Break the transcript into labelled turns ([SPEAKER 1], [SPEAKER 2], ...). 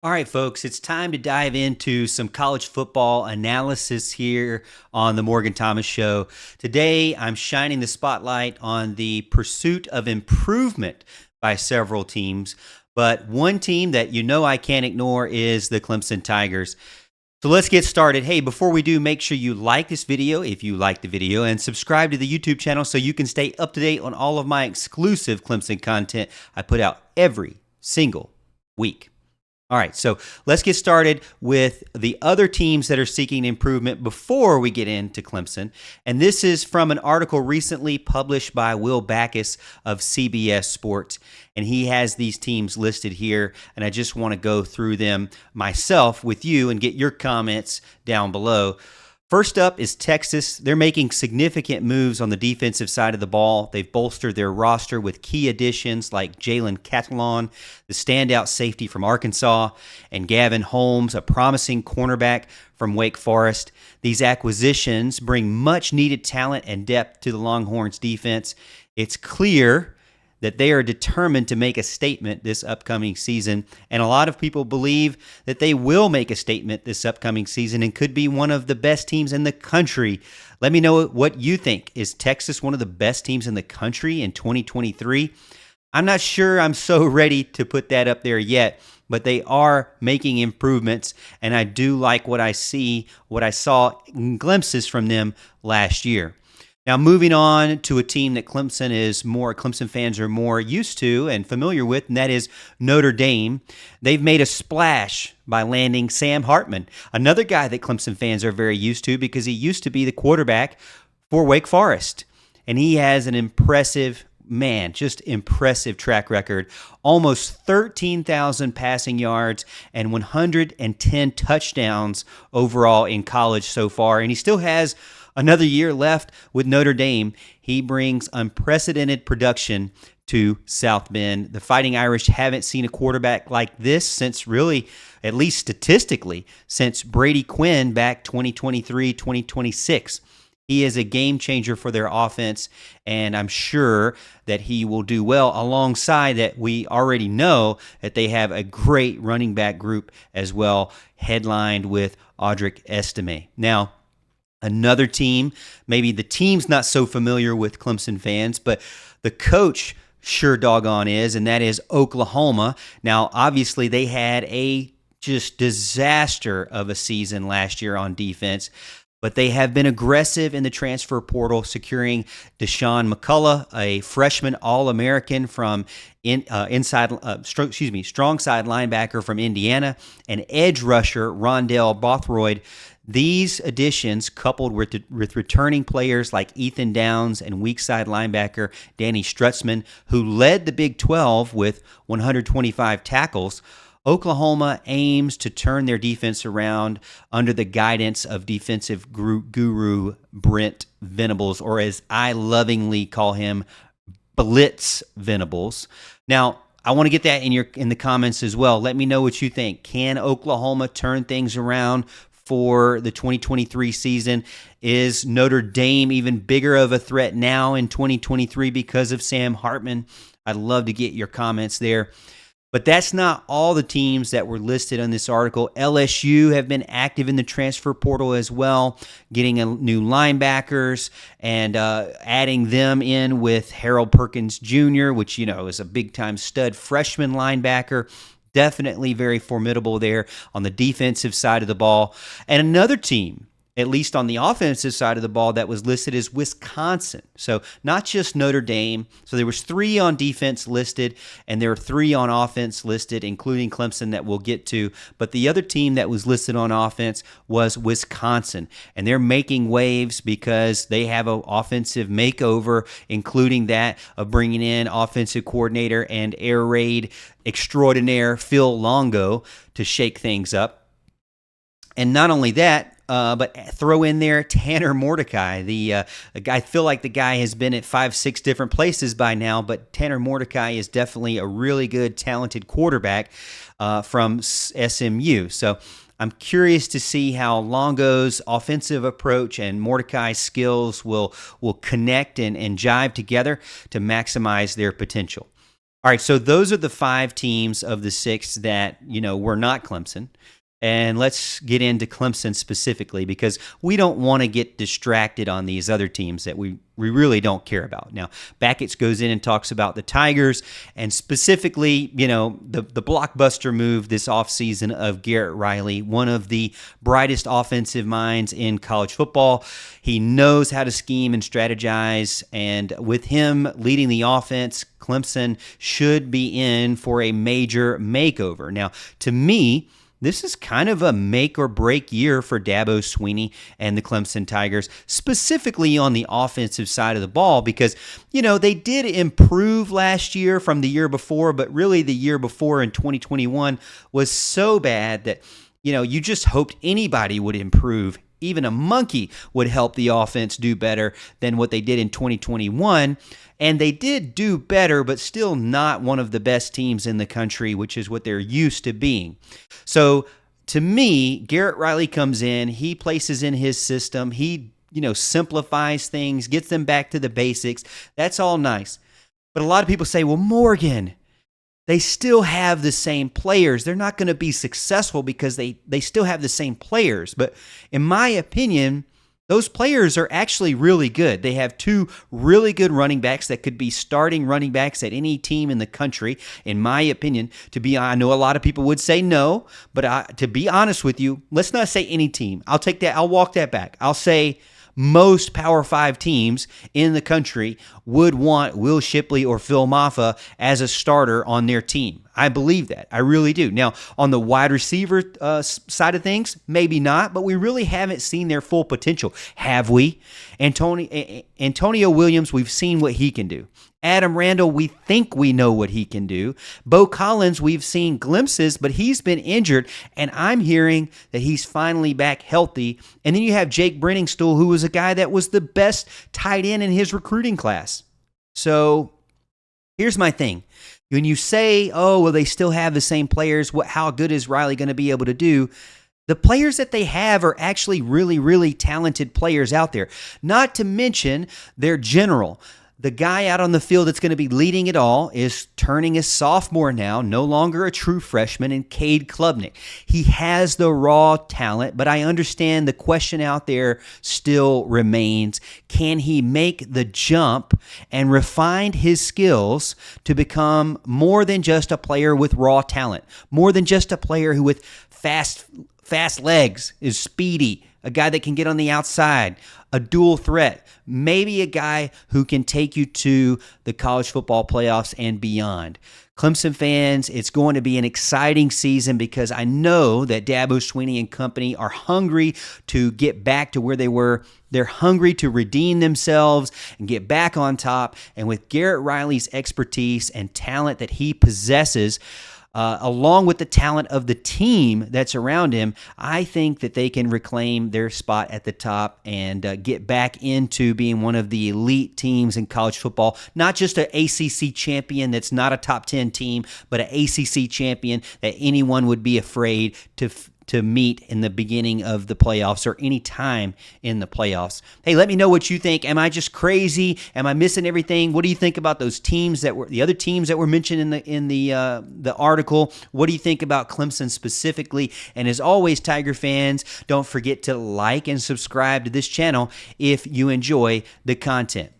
[SPEAKER 1] All right, folks, it's time to dive into some college football analysis here on the Morgan Thomas Show. Today, I'm shining the spotlight on the pursuit of improvement by several teams, but one team that you know I can't ignore is the Clemson Tigers. So let's get started. Hey, before we do, make sure you like this video if you like the video and subscribe to the YouTube channel so you can stay up to date on all of my exclusive Clemson content I put out every single week. All right, so let's get started with the other teams that are seeking improvement before we get into Clemson. And this is from an article recently published by Will Backus of CBS Sports. And he has these teams listed here, and I just want to go through them myself with you and get your comments down below. First up is Texas. They're making significant moves on the defensive side of the ball. They've bolstered their roster with key additions like Jalen Catalon, the standout safety from Arkansas, and Gavin Holmes, a promising cornerback from Wake Forest. These acquisitions bring much-needed talent and depth to the Longhorns' defense. It's clear that they are determined to make a statement this upcoming season, and a lot of people believe that they will make a statement this upcoming season and could be one of the best teams in the country. Let me know what you think. Is Texas one of the best teams in the country in 2023? I'm not sure I'm so ready to put that up there yet, but they are making improvements, and I do like what I saw in glimpses from them last year. Now, moving on to a team that Clemson fans are more used to and familiar with, and that is Notre Dame. They've made a splash by landing Sam Hartman, another guy that Clemson fans are very used to because he used to be the quarterback for Wake Forest. And he has an impressive track record. Almost 13,000 passing yards and 110 touchdowns overall in college so far. And he still has another year left with Notre Dame. He brings unprecedented production to South Bend. The Fighting Irish haven't seen a quarterback like this since really, at least statistically, since Brady Quinn back 2023-2026. He is a game changer for their offense, and I'm sure that he will do well alongside that. We already know that they have a great running back group as well, headlined with Audric Estime. Now, another team, maybe the team's not so familiar with Clemson fans, but the coach sure doggone is, and that is Oklahoma. Now, obviously, they had a just disaster of a season last year on defense, but they have been aggressive in the transfer portal, securing Deshaun McCullough, a freshman All-American from strong side linebacker from Indiana, and edge rusher Rondell Bothroyd. These additions, coupled with returning players like Ethan Downs and weak side linebacker Danny Strutzman, who led the Big 12 with 125 tackles, Oklahoma aims to turn their defense around under the guidance of defensive guru Brent Venables, or as I lovingly call him, Blitz Venables. Now, I want to get that in the comments as well. Let me know what you think. Can Oklahoma turn things around for the 2023 season? Is Notre Dame even bigger of a threat now in 2023 because of Sam Hartman? I'd love to get your comments there. But that's not all the teams that were listed on this article. LSU have been active in the transfer portal as well, getting new linebackers and adding them in with Harold Perkins Jr., which, is a big-time stud freshman linebacker. Definitely very formidable there on the defensive side of the ball. And another team, at least on the offensive side of the ball, that was listed as Wisconsin. So not just Notre Dame. So there was 3 on defense listed, and there are 3 on offense listed, including Clemson that we'll get to. But the other team that was listed on offense was Wisconsin. And they're making waves because they have an offensive makeover, including that of bringing in offensive coordinator and air raid extraordinaire Phil Longo to shake things up. And not only that, but throw in there Tanner Mordecai. I feel like the guy has been at 5-6 different places by now, but Tanner Mordecai is definitely a really good, talented quarterback from SMU. So I'm curious to see how Longo's offensive approach and Mordecai's skills will connect and jive together to maximize their potential. All right, so those are the 5 teams of the 6 that, were not Clemson. And let's get into Clemson specifically because we don't want to get distracted on these other teams that we really don't care about. Now, Backus goes in and talks about the Tigers and specifically, the blockbuster move this offseason of Garrett Riley, one of the brightest offensive minds in college football. He knows how to scheme and strategize, and with him leading the offense, Clemson should be in for a major makeover. Now, to me, this is kind of a make or break year for Dabo Swinney and the Clemson Tigers, specifically on the offensive side of the ball because, they did improve last year from the year before, but really the year before in 2021 was so bad that, you just hoped anybody would improve. Even a monkey would help the offense do better than what they did in 2021. And they did do better, but still not one of the best teams in the country, which is what they're used to being. So to me, Garrett Riley comes in, he places in his system, he simplifies things, gets them back to the basics. That's all nice. But a lot of people say, well, Morgan, they still have the same players. They're not going to be successful because they still have the same players. But in my opinion, those players are actually really good. They have 2 really good running backs that could be starting running backs at any team in the country, in my opinion. I know a lot of people would say no, but to be honest with you, let's not say any team. I'll take that. I'll walk that back. I'll say most Power 5 teams in the country would want Will Shipley or Phil Maffa as a starter on their team. I believe that. I really do. Now, on the wide receiver side of things, maybe not, but we really haven't seen their full potential, have we? Antonio Williams, we've seen what he can do. Adam Randall, we think we know what he can do. Bo Collins, we've seen glimpses, but he's been injured, and I'm hearing that he's finally back healthy. And then you have Jake Brenningstool, who was a guy that was the best tight end in his recruiting class. So here's my thing. When you say, oh, well, they still have the same players, how good is Riley going to be able to do? The players that they have are actually really, really talented players out there. Not to mention their general. The guy out on the field that's going to be leading it all is turning a sophomore now, no longer a true freshman, in Cade Klubnik. He has the raw talent, but I understand the question out there still remains, can he make the jump and refine his skills to become more than just a player with raw talent, more than just a player who with fast legs, is speedy, a guy that can get on the outside, a dual threat, maybe a guy who can take you to the college football playoffs and beyond. Clemson fans, it's going to be an exciting season because I know that Dabo Swinney and company are hungry to get back to where they were. They're hungry to redeem themselves and get back on top. And with Garrett Riley's expertise and talent that he possesses, along with the talent of the team that's around him, I think that they can reclaim their spot at the top and get back into being one of the elite teams in college football. Not just an ACC champion that's not a top 10 team, but an ACC champion that anyone would be afraid to meet in the beginning of the playoffs or any time in the playoffs. Hey, let me know what you think. Am I just crazy? Am I missing everything? What do you think about those teams the other teams that were mentioned in the article? What do you think about Clemson specifically? And as always, Tiger fans, don't forget to like and subscribe to this channel if you enjoy the content.